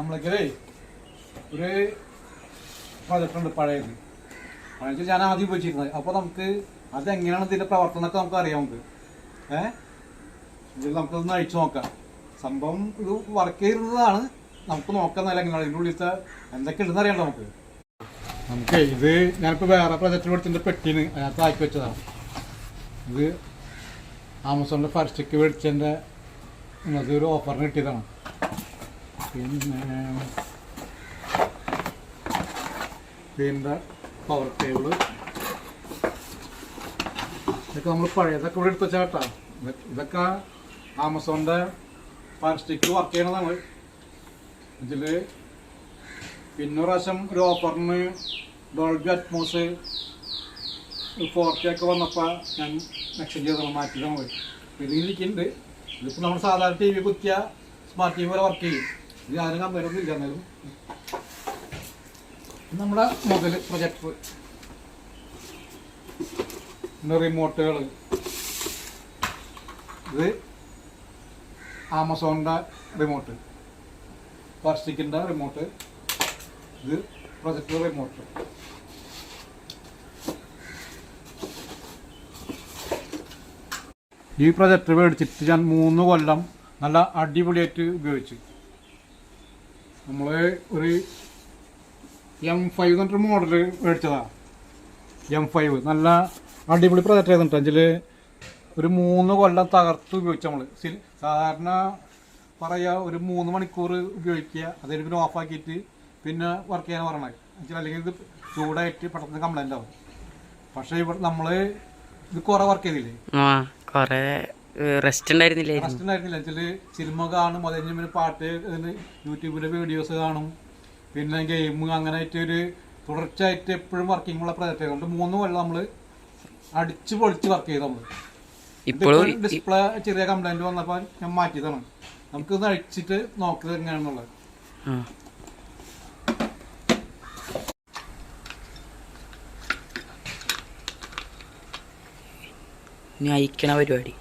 നമ്മളൊക്കെ ഒരു പ്രൊജക്ടുണ്ട് പഴയത്. പഴയത് ഞാൻ ആദ്യം ഉപയോഗിച്ചിരുന്നത്. അപ്പോൾ നമുക്ക് അതെങ്ങനെയാണ് ഇതിൻ്റെ പ്രവർത്തനമൊക്കെ നമുക്ക് അറിയാം. നമുക്ക് ഇതിൽ നമുക്കൊന്ന് അഴിച്ചു നോക്കാം. സംഭവം ഇത് വർക്ക് ചെയ്യുന്നതാണ്. നമുക്ക് നോക്കാന്നല്ല എങ്ങനെയാണ് ഇതിൻ്റെ ഉള്ളിലത്തെ എന്തൊക്കെ ഉണ്ടെന്ന് അറിയാം. നമുക്ക് ഇത് ഞാനിപ്പോൾ വേറെ പ്രൊജക്ട് മേടിച്ചതിൻ്റെ പെട്ടീന് അതിനകത്ത് ആക്കി വെച്ചതാണ്. ഇത് ആമസോണിൻ്റെ ഫർസ്റ്റിക്ക് മേടിച്ചതിൻ്റെ നിങ്ങൾക്ക് ഒരു ഓഫറിന് കിട്ടിയതാണ്. പിന്നെ പവർ കേബിള് ഇതൊക്കെ നമ്മൾ പഴയതൊക്കെ ഇവിടെ എടുത്ത് വെച്ചാൽ കേട്ടോ. ഇതൊക്കെ ആമസോണിൻ്റെ ഫർസ്റ്റിക്ക് വർക്ക് ചെയ്യണതാണ്. ഇതിൽ പിന്നെ പ്രാവശ്യം ഒരു ഓഫറിന് ഡോൾബി അറ്റ്മോസ് 4K ഒക്കെ വന്നപ്പോൾ ഞാൻ എക്സ്ചേഞ്ച് ചെയ്തതാണ്, മാറ്റിയതാണ് പോയി. ഇതിലിരിക്കുന്നുണ്ട്. ഇതിപ്പോൾ നമ്മൾ സാധാരണ TV കുത്തിയ സ്മാർട്ട് TV പോലെ വർക്ക് ചെയ്യും. ഇത് ആരും കമ്പനി ഒന്നും ഇല്ല. എന്നാലും നമ്മുടെ മുതൽ പ്രൊജക്ടർ, പിന്നെ റിമോട്ടുകൾ. ഇത് ആമസോണിൻ്റെ റിമോട്ട്, ഫർസ്റ്റിക്കിൻ്റെ റിമോട്ട്, ഇത് പ്രൊജക്ടർ റിമോട്ട്. ഈ പ്രൊജക്ടർ മേടിച്ചിട്ട് ഞാൻ 3 കൊല്ലം നല്ല അടിപൊളിയായിട്ട് ഉപയോഗിച്ചു. നമ്മൾ ഒരു M5 എന്നിട്ട് മോഡൽ മേടിച്ചതാണ്. M5 നല്ല അടിപൊളി പ്രൊജക്ടർ ആയിരുന്നു. അതിൽ ഒരു 3 കൊല്ലം തകർത്ത് ഉപയോഗിച്ചു. നമ്മൾ സാധാരണ പറയുക ഒരു 3 മണിക്കൂർ ഉപയോഗിക്കുക, അതിന് പിന്നെ ഓഫാക്കിയിട്ട് പിന്നെ വർക്ക് ചെയ്യാൻ പറയണത്. അല്ലെങ്കിൽ ഇത് ചൂടായിട്ട് പെട്ടെന്ന് കംപ്ലൈൻ്റ് ആവും. പക്ഷേ ഇവിടെ നമ്മൾ ഇത് കുറേ വർക്ക് ചെയ്തില്ലേ, റെസ്റ്റ് ഉണ്ടായിരുന്നില്ല. വെച്ചാൽ സിനിമ കാണും, അത് കഴിഞ്ഞ് പിന്നെ പാട്ട്, യൂട്യൂബിലെ വീഡിയോസ് കാണും, പിന്നെ ഗെയിം, അങ്ങനെ ആയിട്ട് ഒരു തുടർച്ചയായിട്ട് എപ്പോഴും വർക്കിംഗ് ഉള്ള പ്രൊജക്റ്റ് ആയതുകൊണ്ട് 3 കൊല്ലം നമ്മൾ അടിച്ച് പൊളിച്ച് വർക്ക് ചെയ്ത്. നമ്മൾ ഇപ്പോൾ ഡിസ്പ്ലേ ചെറിയ കംപ്ലൈൻറ്റ് വന്നപ്പോൾ ഞാൻ മാറ്റിയതാണ്. നമുക്കിത് അഴിച്ചിട്ട് നോക്കുക എങ്ങനെയാണെന്നുള്ളത്. അയക്കണ പരിപാടി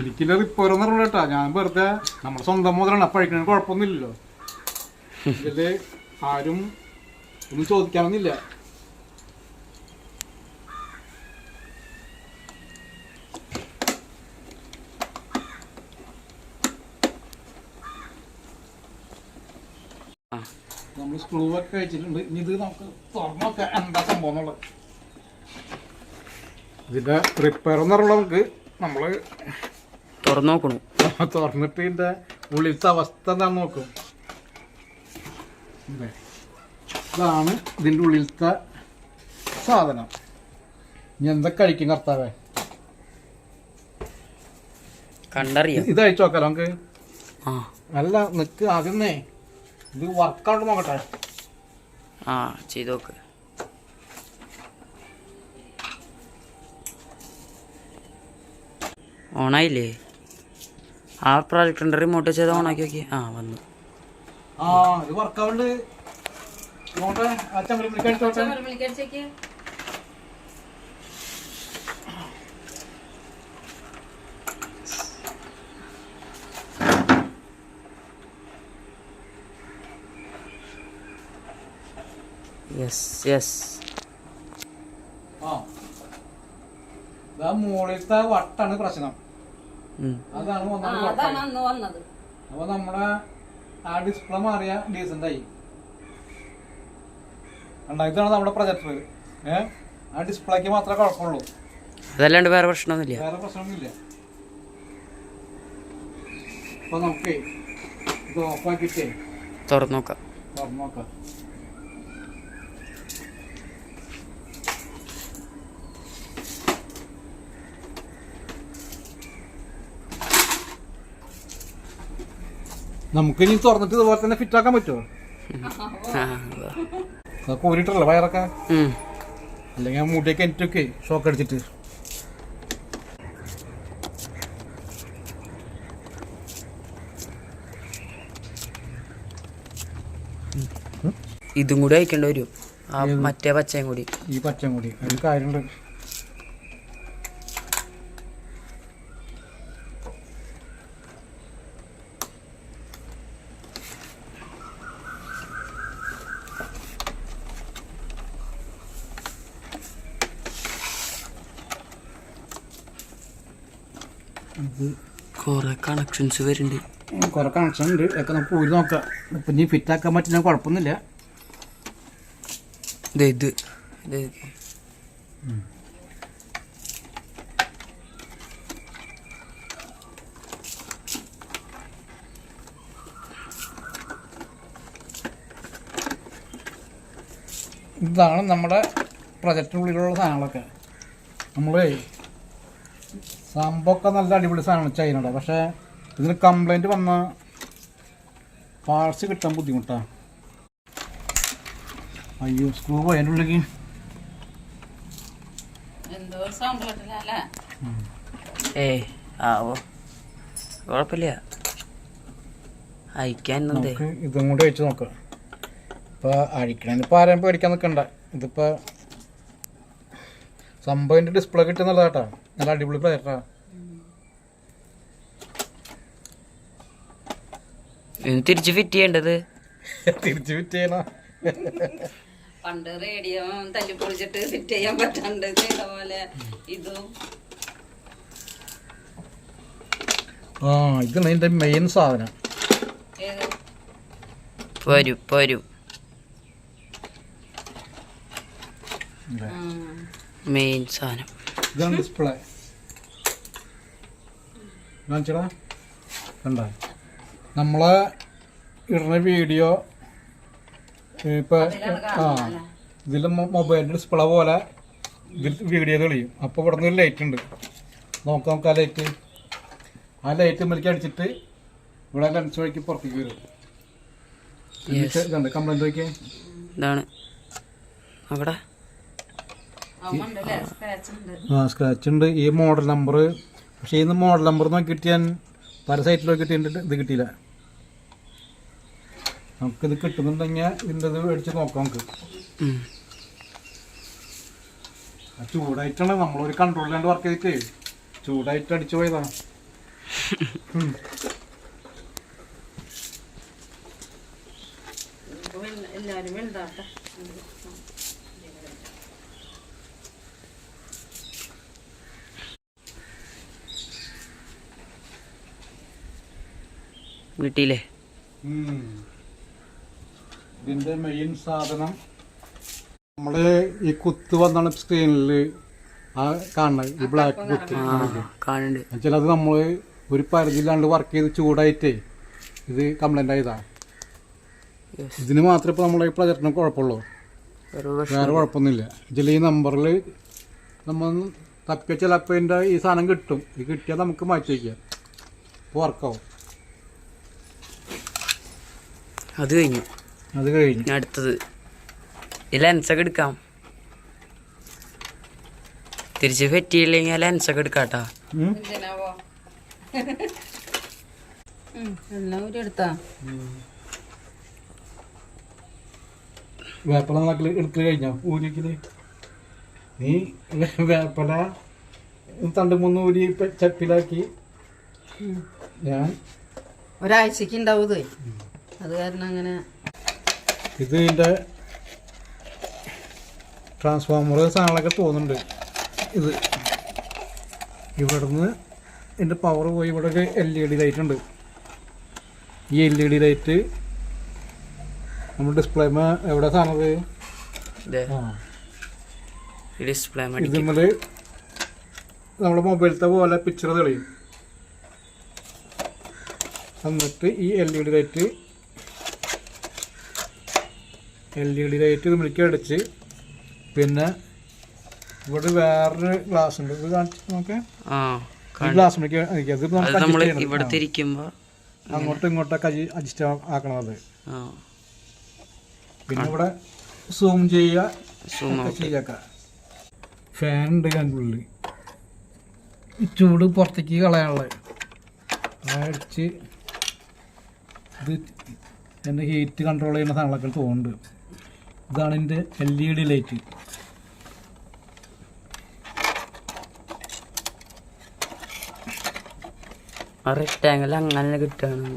എനിക്കില്ല റിപ്പയറൊന്നും അറിയില്ല കേട്ടോ. ഞാൻ വെറുതെ നമ്മുടെ സ്വന്തം മുതലാണ്. അപ്പം അഴിക്കണ കുഴപ്പമൊന്നുമില്ലല്ലോ. ഇതില് ആരും ഒന്നും ചോദിക്കാനൊന്നുമില്ല. നമ്മൾ സ്ക്രൂ ഒക്കെ കഴിച്ചിട്ടുണ്ട്. ഇനി ഇത് നമുക്ക് തുറന്നൊക്കെ എന്താ സംഭവം എന്നുള്ളത്. ഇതിൻ്റെ റിപ്പയർ എന്ന് പറയുമ്പോൾ നമുക്ക് നമ്മൾ തുറന്നു നോക്കണം. തുറന്നിട്ട് ഇതിൻ്റെ ഉള്ളിലത്തെ അവസ്ഥ എന്താണെന്ന് നോക്കും. ഇതാണ് ഇതിൻ്റെ ഉള്ളിലത്തെ സാധനം. ഇനി എന്തൊക്കെ കഴിക്കും കർത്താവേ, കണ്ടറിയാം. ഇത് അഴിച്ചു നോക്കാലോ നമുക്ക്. അല്ല നിക്ക് ആദ്യമേ ഇത് വർക്കൗട്ട് നോക്കട്ടെ. ചെയ്ത് നോക്ക്. ഓണായില്ലേ? ആ പ്രൊജക്ടറിന്റെ റിമോട്ട് ചെയ്ത് ഓണാക്കി നോക്കി. വന്നു. ഇത് വർക്കൗണ്ട് മുകളിലത്തെ വട്ടാണ് പ്രശ്നം. അതാണ് വന്നത്. അപ്പൊ നമ്മുടെ ആ ഡിസ്പ്ലേ മാറിയ ഡീസന്റ് ആയി. ഇതാണ് നമ്മുടെ പ്രൊജക്ടർ. ആ ഡിസ്പ്ലേക്ക് മാത്രമേ കുഴപ്പമുള്ളൂ. അതല്ലാണ്ട് വേറെ പ്രശ്നമൊന്നുമില്ല. അപ്പൊ നമുക്ക് ഇത് ഓഫാക്കിട്ടേ തുറന്നു നോക്കാം. നമുക്ക് ഇനി തുറന്നിട്ട് ഇതുപോലെ തന്നെ ഫിറ്റ് ആക്കാൻ പറ്റുമോ? കോരിട്ടല്ലോ വയറൊക്കെ, അല്ലെങ്കിൽ മുടിയൊക്കെ എനിക്കൊക്കെ ഷോക്ക് അടിച്ചിട്ട്. ഇതും കൂടി അയക്കേണ്ടി വരും. മറ്റേ പച്ചയും കൂടി. ഈ പച്ചയും കൂടി ഒരു കാര്യമുണ്ട്. കുറെ കണക്ഷൻസ് വരുന്നുണ്ട്. കുറെ കണക്ഷൻ ഉണ്ട്, ഒക്കെ നമുക്ക് പോയി നോക്കാം. ഇപ്പം ഇനി ഫിറ്റാക്കാൻ പറ്റില്ല, കുഴപ്പമൊന്നുമില്ല. ഇത് ഇതാണ് നമ്മുടെ പ്രൊജക്ടിനുള്ളിലുള്ള സാധനങ്ങളൊക്കെ. നമ്മളേ സംഭവമൊക്കെ നല്ല അടിപൊളി സാധനമാണ് ചൈനയുടെ. പക്ഷേ ഇതിന് കംപ്ലൈൻറ്റ് വന്ന പാർട്സ് കിട്ടാൻ ബുദ്ധിമുട്ടാണ്. അയ്യോ, സ്ക്രൂ പോയി അതിൻ്റെ ഉള്ളിലേക്ക്. ആവോ കുഴപ്പമില്ല, അയക്കാൻ നമുക്ക് ഇതും കൂടി വെച്ച് നോക്കാം. ഇപ്പോൾ അഴിക്കണേന് ഇപ്പോൾ ആരെയും പേടിക്കാൻ നിൽക്കണ്ട. ഇതിപ്പോൾ സംഭവം ഡിസ്പ്ലേ കിട്ടുന്നുള്ളത് കേട്ടോ, നല്ല അടിപൊളി പ്ലേറ്റാ. തിരിച്ച് ഫിറ്റ് ചെയ്യേണ്ടത് തിരിച്ച് ഫിറ്റ് ചെയ്യണം. പണ്ട് റേഡിയോ തല്ലി പൊളിച്ചിട്ട് ഫിറ്റ് ചെയ്യാൻ പറ്റാണ്ട് ചെയ്ത പോലെ ഇതും. ഇതാണ് അതിൻ്റെ മെയിൻ സാധനം. വരും മെയിൻ സാധനം ഇതാണ് ഡിസ്പ്ലേ. കാണിച്ചടാ, കണ്ട നമ്മളെ ഇടുന്ന വീഡിയോ ഇപ്പം ഇതിൽ മൊബൈലിൻ്റെ ഡിസ്പ്ലേ പോലെ ഇതിൽ വീഡിയോ തെളിയും. അപ്പോൾ ഇവിടെ നിന്ന് ഒരു ലൈറ്റ് ഉണ്ട്, നോക്കാം നമുക്ക് ആ ലൈറ്റ്. ആ ലൈറ്റ് മേലേക്ക് അടിച്ചിട്ട് ഇവിടെ ലെൻസ് വഴിക്ക് പുറത്തേക്ക് വരും. ഇതുണ്ട് കംപ്ലൈൻറ്റ് വയ്ക്കേ. ഇതാണ് അവിടെ സ്ക്രാച്ച് ഉണ്ട്. ഈ മോഡൽ നമ്പർ, പക്ഷേ ഈ മോഡൽ നമ്പർ നോക്കിയിട്ട് ഞാൻ പല സൈറ്റിലൊക്കെ കിട്ടിയിട്ട് ഇത് കിട്ടിയില്ല. നമുക്കിത് കിട്ടുന്നുണ്ടെങ്കിൽ ഇതിൻ്റെ ഇത് മേടിച്ച് നോക്കാം. നമുക്ക് ചൂടായിട്ടാണ് നമ്മളൊരു കൺട്രോളിലാണ്ട് വർക്ക് ചെയ്തിട്ട് ചൂടായിട്ട് അടിച്ചു പോയതാണ്. എല്ലാരും വലുതാട്ടെ. വീട്ടിലെ ഇതിൻ്റെ മെയിൻ സാധനം നമ്മള് ഈ കുത്ത് വന്നാണ് സ്ക്രീനിൽ ആ കാണുന്നത്, ഈ ബ്ലാക്ക് കുത്ത് കാണുന്നുണ്ട്. എന്നുവെച്ചാൽ അത് നമ്മൾ ഒരു പരിധിയിലാണ്ട് വർക്ക് ചെയ്ത് ചൂടായിട്ടേ ഇത് കംപ്ലൈൻ്റ് ആയതാ. ഇതിന് മാത്രമേ ഇപ്പോൾ നമ്മളെ ഈ പ്രൊജക്ടിന് കുഴപ്പമുള്ളൂ, വേറെ കുഴപ്പമൊന്നുമില്ല. ഇതിൽ ഈ നമ്പറിൽ നമ്മൾ തപ്പിയ ചിലപ്പോൾ ഇതിൻ്റെ ഈ സാധനം കിട്ടും. ഇത് കിട്ടിയാൽ നമുക്ക് മാറ്റി വയ്ക്കാം, ഇപ്പോൾ വർക്കാവും. അത് കഴിഞ്ഞു. അടുത്തത് ഈ ലെൻസൊക്കെ എടുക്കാം. തിരിച്ച് ഫിറ്റ് ചെയ്യില്ലെങ്കിൽ ലെൻസൊക്കെ എടുക്കാട്ടാ. എല്ലാം ഒരു എടുത്താ വേപ്പല നാക്കിൽ എടുത്ത് കഴിഞ്ഞാ ഊരിക്കല് നീ വേപ്പല തണ്ട് മൂന്ന് ഊരി ചപ്പിലാക്കി ഞാൻ ഒരാഴ്ചക്ക് ഉണ്ടാവും ഇത്. അത് കാരണം അങ്ങനെ ഇത് ഇതിൻ്റെ ട്രാൻസ്ഫോമർ സാധനങ്ങളൊക്കെ തോന്നുന്നുണ്ട്. ഇത് ഇവിടുന്ന് ഇതിൻ്റെ പവർ പോയി ഇവിടെ ഒരു LED ലൈറ്റ് ഉണ്ട്. ഈ LED ലൈറ്റ് നമ്മൾ ഡിസ്പ്ലേമ എവിടെ സാധനത് ഡിസ്പ്ലേ ഇതിന്മേൽ നമ്മുടെ മൊബൈലത്തെ പോലെ പിക്ചർ തെളിയും. എന്നിട്ട് ഈ LED ലൈറ്റ് ഇതിലേക്ക് അടിച്ച് പിന്നെ ഇവിടെ വേറൊരു ഗ്ലാസ് ഉണ്ട്. ഇത് കാണിച്ച് നോക്കാം. ഈ ഗ്ലാസ് അങ്ങോട്ടും ഇങ്ങോട്ടൊക്കെ അഡ്ജസ്റ്റ് ആക്കണത്. പിന്നെ ഇവിടെ സൂം ചെയ്യുക, ശരിയാക്ക. ഫാൻ ഉണ്ട് അതിനുള്ളിൽ, ഈ ചൂട് പുറത്തേക്ക് കളയാനുള്ളത്. അടിച്ച് ഇത് എൻ്റെ ഹീറ്റ് കൺട്രോൾ ചെയ്യുന്ന സാധനങ്ങളൊക്കെ തോന്നുന്നുണ്ട്. ഇതാണ് എൻ്റെ LED ലൈറ്റ്. റെക്ടാങ്കിൾ അങ്ങനെ കിട്ടുകയാണ്.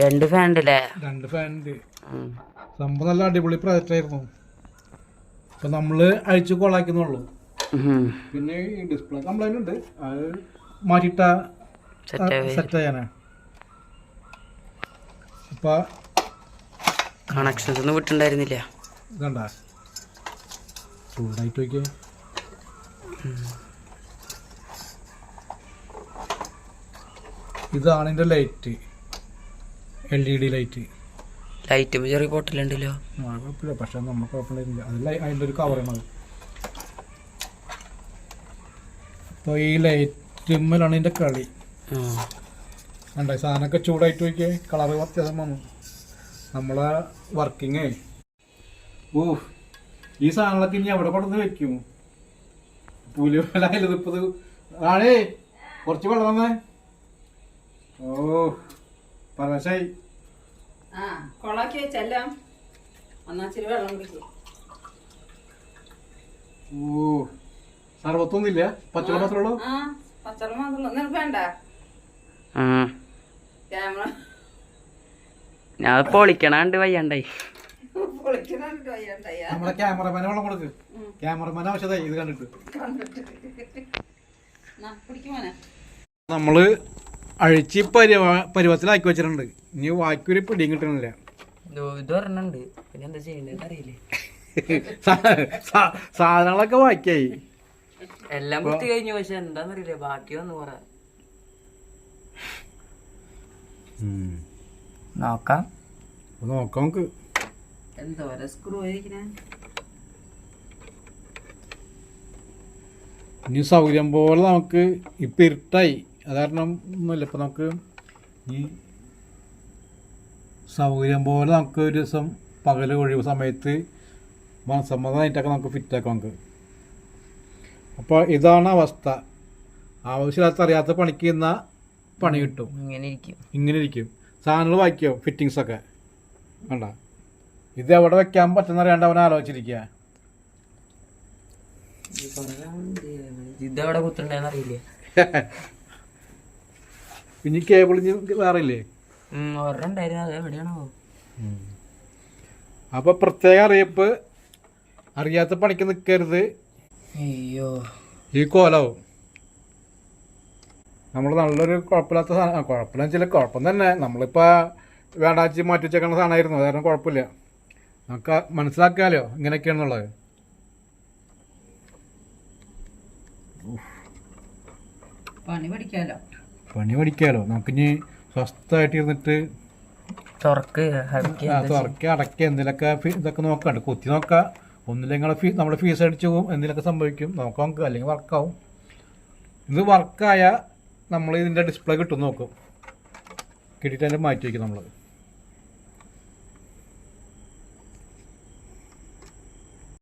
രണ്ട് ഫാൻ ഉണ്ടല്ലേ? രണ്ട് ഫാൻ ഉണ്ട്. സംഭവം നല്ല അടിപൊളി പ്രൊജക്റ്റ് ആയിരുന്നു. ഇപ്പം നമ്മൾ അഴിച്ച് കൊളാക്കുന്നുള്ളൂ. പിന്നെ ഈ ഡിസ്പ്ലേ കംപ്ലൈന്റ് ഉണ്ട്, അത് മാറ്റിയിട്ട സെറ്റ് ചെയ്യാനാ. അപ്പൊ കണക്ഷൻസ് ഒന്നും വിട്ടുണ്ടായിരുന്നില്ല. ഇതണ്ട ചൂടായിട്ട് നോക്കിയേ. ഇതാണ് ഇതിന്റെ ലൈറ്റ്, LED ലൈറ്റ്. ലൈറ്റ് ചെറിയ പൊട്ടലുണ്ടല്ലോ. കുഴപ്പമില്ല, പക്ഷെ നമുക്ക് കുഴപ്പമില്ല. അതല്ല അതിൻ്റെ ഒരു കവറാണ്. അപ്പോൾ ഈ ലൈറ്റുമ്മലാണ് ഇതിൻ്റെ കളി. കണ്ടോ സാധനമൊക്കെ ചൂടായിട്ട് നോക്കിയേ, കളറ് വ്യത്യാസം വന്നു. നമ്മളെ വർക്കിങ്ങേ ഈ സാധനങ്ങളൊക്കെ ഇനി എവിടെ കൊണ്ടുവന്ന് വെക്കും? പുലി വില ഇപ്പത് ആണേ. കുറച്ച് വെള്ളം തന്നെ. ഓ പരശായി കൊളാക്കി വെച്ചെല്ലാം ഒന്നാച്ചിരി വെള്ളം കുടിക്കും. ഓ സർവത്തൊന്നുമില്ല, പച്ചവെള്ളം മാത്രമേ ഉള്ളൂ. പച്ചവെള്ളം മാത്രമേ ഉള്ളൂ. നിനക്ക് വേണ്ട ക്യാമറ? ഞാൻ പൊളിക്കണണ്ട് വയ്യണ്ടായി. നമ്മളെ ക്യാമറമാനെ വെള്ളം കൊടുക്ക്. ക്യാമറമാൻ ആവശ്യതായി ഇത് കണ്ടിട്ട്. നമ്മള് അഴിച്ച് പരുവത്തിലാക്കി വെച്ചിട്ടുണ്ട്. ഇനി ബാക്കി പിടിയും കിട്ടണില്ല. ഇത് പറഞ്ഞുണ്ട്, പിന്നെ എന്താ ചെയ്യണ്ടത് അറിയില്ലേ. സാധനങ്ങളൊക്കെ ബാക്കിയായി, എല്ലാം കുത്തി കഴിഞ്ഞു. പക്ഷെ എന്താന്നറിയില്ലേ, ബാക്കി വന്നു പറയാ. നോക്കാം നോക്കാം നമുക്ക്. എന്തോരം സ്ക്രൂ ആയിരിക്കണേ. ഇനി സൗകര്യം പോലെ നമുക്ക് ഇപ്പം ഇരുട്ടായി, അത് കാരണം ഒന്നുമില്ല. ഇപ്പം നമുക്ക് ഈ സൗകര്യം പോലെ നമുക്ക് ഒരു ദിവസം പകൽ ഒഴിവ് സമയത്ത് മനസ്സമ്മതമായിട്ടൊക്കെ നമുക്ക് ഫിറ്റാക്കാം നമുക്ക്. അപ്പോൾ ഇതാണ് അവസ്ഥ. ആവശ്യമില്ലാത്ത അറിയാത്ത പണിക്ക് നിന്ന പണി കിട്ടും. ഇങ്ങനെ ഇരിക്കും സാധനങ്ങൾ വായിക്കും. ഫിറ്റിങ്സൊക്കെ വേണ്ട, ഇത് എവിടെ വെക്കാൻ പറ്റുന്ന അറിയാണ്ട് അവൻ ആലോചിച്ചിരിക്കുക. ഇതെവിടെ കുത്തുണ്ടെന്ന് അറിയില്ലേ. പിന്നെ കേബിൾ വേറെ ഇല്ലേ? എവിടെയാണോ? അപ്പൊ പ്രത്യേക അറിയിപ്പ്, അറിയാത്ത പണിക്ക് നിൽക്കരുത്. അയ്യോ ഈ കോലാവും. നമ്മൾ നല്ലൊരു കുഴപ്പമില്ലാത്ത സാധനം, കുഴപ്പമില്ലെന്ന് വെച്ചാൽ കുഴപ്പം തന്നെ. നമ്മളിപ്പോൾ വേണ്ടാച്ച് മാറ്റി വെച്ചേക്കുന്ന സാധനമായിരുന്നു, അത് കാരണം കുഴപ്പമില്ല. നമുക്ക് മനസ്സിലാക്കാമല്ലോ ഇങ്ങനെയൊക്കെയാണെന്നുള്ളത്. പണി പഠിക്കാമല്ലോ. നമുക്കിനി സ്വസ്ഥമായിട്ട് ഇരുന്നിട്ട് തുറക്കുക അടയ്ക്കുക, എന്തെങ്കിലുമൊക്കെ ഇതൊക്കെ നോക്കാണ്ട് കുത്തി നോക്കുക. ഒന്നില്ലെങ്കിൽ നമ്മുടെ ഫീസ് അടിച്ചു പോകും, എന്തെങ്കിലുമൊക്കെ സംഭവിക്കും. നോക്കാം, അല്ലെങ്കിൽ വർക്കാവും. ഇത് വർക്കായാൽ നമ്മൾ ഇതിൻ്റെ ഡിസ്പ്ലേ കിട്ടും നോക്കും, കിട്ടിയിട്ട് അതിൻ്റെ മാറ്റി വയ്ക്കും നമ്മൾ.